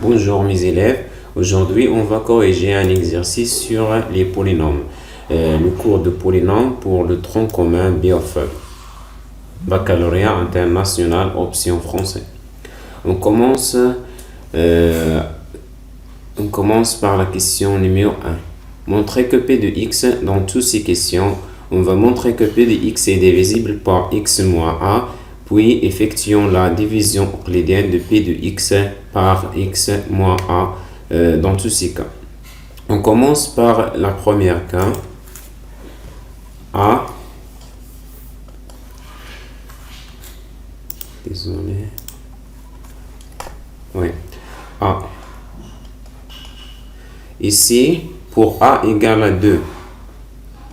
Bonjour mes élèves, aujourd'hui on va corriger un exercice sur les polynômes. Le cours de polynômes pour le tronc commun BOF. Baccalauréat international option français. On commence, euh, on commence par la question numéro 1. Montrer que P de x dans toutes ces questions, on va montrer que P de x est divisible par x moins a. Puis, effectuons la division euclidienne de P de x par x moins a dans tous ces cas. On commence par la première cas. A. Désolé. Oui. A. Ici, pour A égale à 2.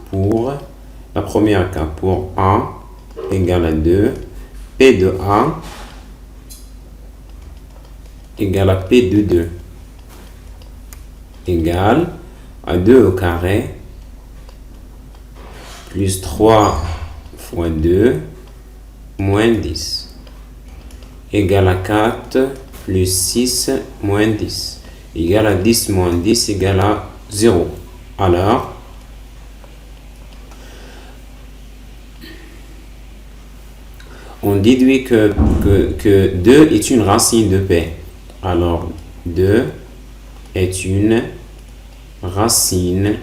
Pour la première cas, pour A égale à 2. P de A égale à P de 2 égale à 2 au carré plus 3 fois 2 moins 10 égale à 4 plus 6 moins 10 égale à 10 moins 10 égale à 0. Alors, on déduit que 2 est une racine de P. Alors, 2 est une racine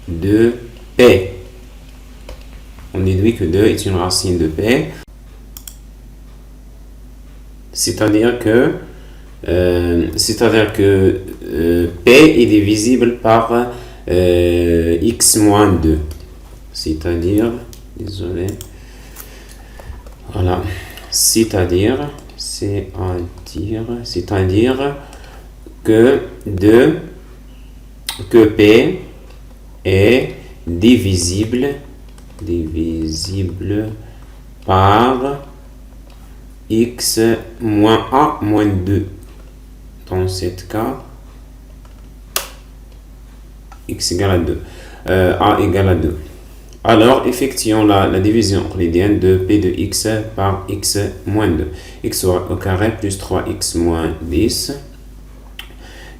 de P. On déduit que 2 est une racine de P. C'est-à-dire que P est divisible par x moins 2. C'est-à-dire, désolé. Voilà, c'est-à-dire que P est divisible par x moins a moins 2. Dans ce cas, x égale à 2. A égale à 2. Alors, effectuons la division euclidienne de P de x par x moins 2. X au carré plus 3x moins 10.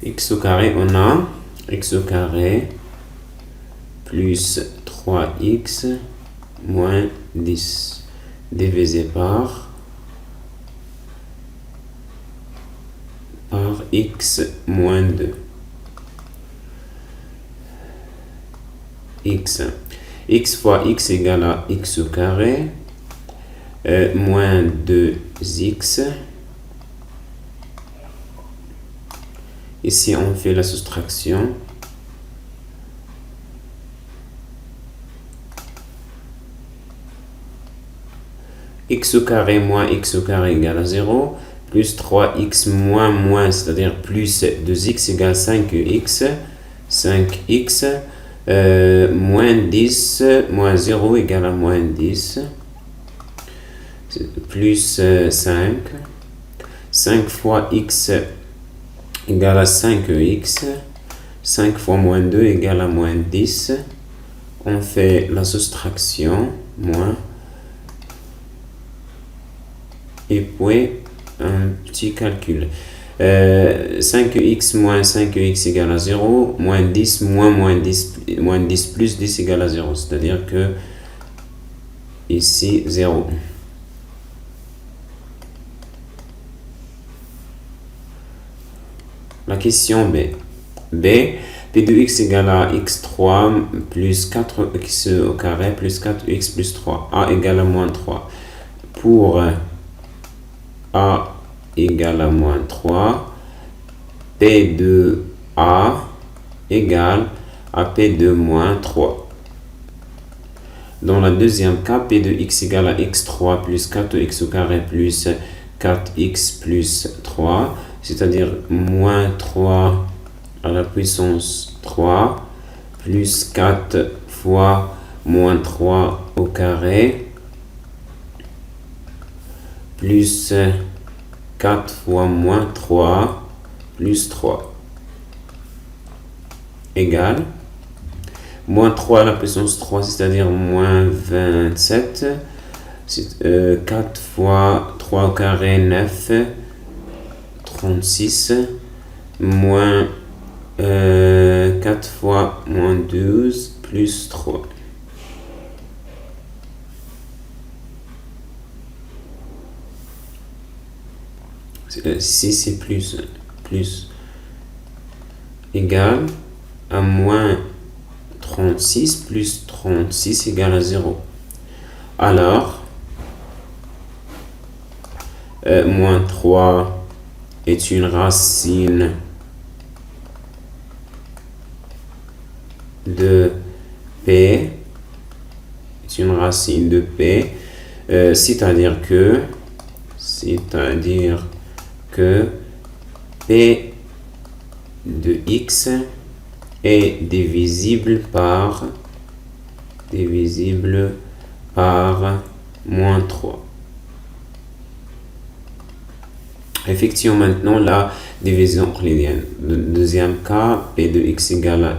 X au carré, on a x au carré plus 3x moins 10 divisé par x moins 2. X fois x égale à x au carré moins 2x. Ici, on fait la soustraction. X au carré moins x au carré égale à 0. Plus 3x moins, c'est-à-dire plus 2x égale 5x. 5x. Moins 10, moins 0 égale à moins 10, plus 5. 5 fois x égale à 5x. 5 fois moins 2 égale à moins 10. On fait la soustraction, moins. Et puis, un petit calcul. 5x moins 5x égale à 0, moins 10 moins 10 plus 10 égale à 0, c'est-à-dire que ici 0. La question B. P de x égale à x3 plus 4x au carré plus 4x plus 3. A égale à moins 3. Pour A égale à moins 3, P de A égale à P de moins 3. Dans la deuxième cas, P de x égale à x3 plus 4x au carré plus 4x plus 3, c'est-à-dire moins 3 à la puissance 3 plus 4 fois moins 3 au carré plus 4 fois moins 3 plus 3 égale moins 3 à la puissance 3, c'est-à-dire moins 27. 4 fois 3 au carré, 9. 36 moins 4 fois moins 12 plus 3. Si c'est plus égal à moins 36 plus 36 égale à 0. Alors, moins 3 est une racine de P, c'est-à-dire que P de X est divisible par moins 3. Effectuons maintenant la division euclidienne. Le deuxième cas, P de X égale à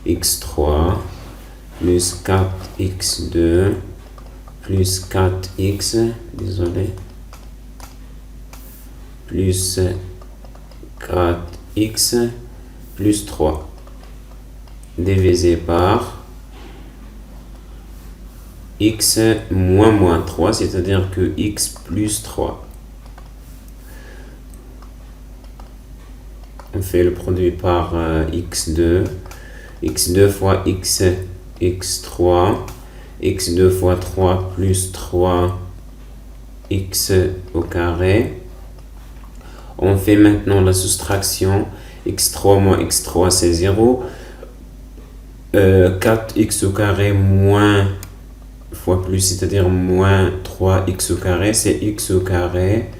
x3 plus 4x2 plus 4x, plus 4x plus 3 divisé par x moins 3, c'est-à-dire que x plus 3. On fait le produit par x2 fois x3, x2 fois 3 plus 3 x au carré. On fait maintenant la soustraction. x3 moins x3 c'est 0. 4x au carré moins fois plus, c'est-à-dire moins 3x au carré, c'est x au carré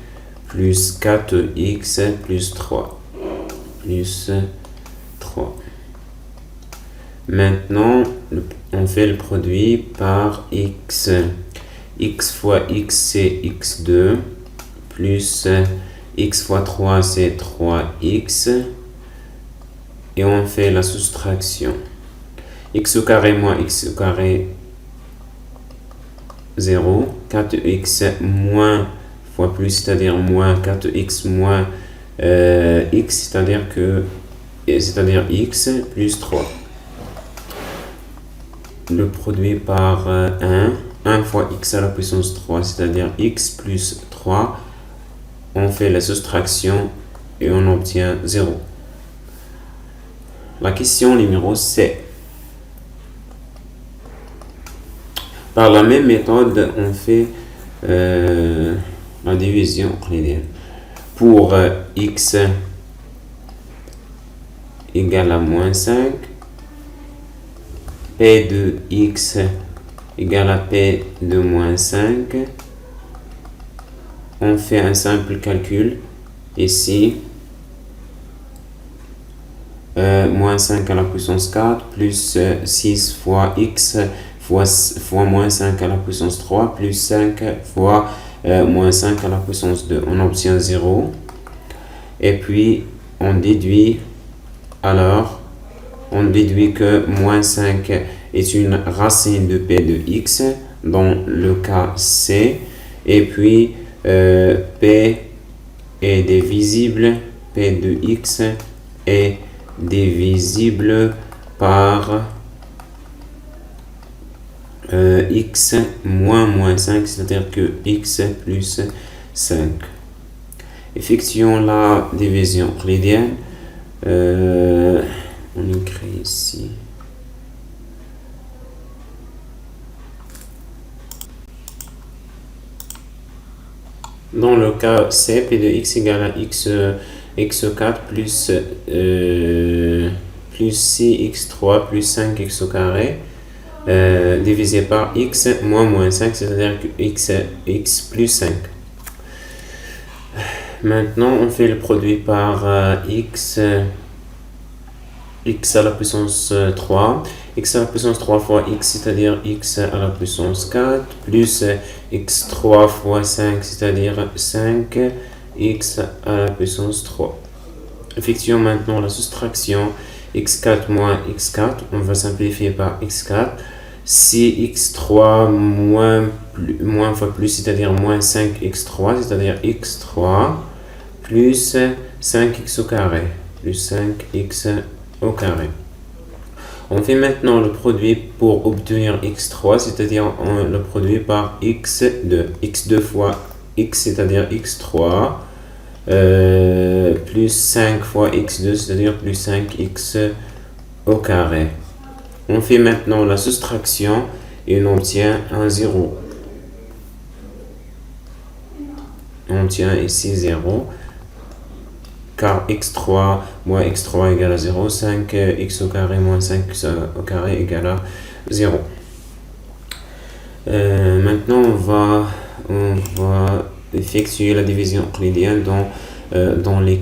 plus 4x plus 3. Maintenant, on fait le produit par x. X fois x c'est x2 plus x fois 3 c'est 3x et on fait la soustraction. X au carré moins x au carré 0, 4x moins fois plus, c'est-à-dire moins 4x moins x, c'est-à-dire x plus 3. Le produit par 1 fois x à la puissance 3, c'est-à-dire x plus 3. On fait la soustraction et on obtient 0. La question numéro C. Par la même méthode, on fait la division euclidienne. Pour x égale à moins 5, P de x égale à P de moins 5. On fait un simple calcul ici. Moins 5 à la puissance 4 plus 6 fois x fois moins 5 à la puissance 3 plus 5 fois moins 5 à la puissance 2. On obtient 0. Et puis, on déduit que moins 5 est une racine de P de x dans le cas C. Et puis, P est divisible, P de x est divisible par x moins 5, c'est-à-dire que x plus 5. Effectuons la division euclidienne. On écrit ici. Dans le cas C, P de x égale à x4 plus 6x3 plus 5x au carré divisé par x moins 5, c'est-à-dire que x plus 5. Maintenant, on fait le produit par x à la puissance 3, x à la puissance 3 fois x, c'est-à-dire x à la puissance 4, plus x3 fois 5, c'est-à-dire 5, x à la puissance 3. Effectuons maintenant la soustraction x4 moins x4, on va simplifier par x4, si x3 moins fois plus, c'est-à-dire moins 5x3, c'est-à-dire x3, plus 5x au carré, plus 5x au carré. On fait maintenant le produit pour obtenir x3, c'est-à-dire le produit par x2. x2 fois x, c'est-à-dire x3, plus 5 fois x2, c'est-à-dire plus 5x au carré. On fait maintenant la soustraction et on obtient un 0. On obtient ici 0. Car x3 moins x3 égale à 0, 5x au carré moins 5x au carré égale à 0. Maintenant, on va effectuer la division euclidienne dans les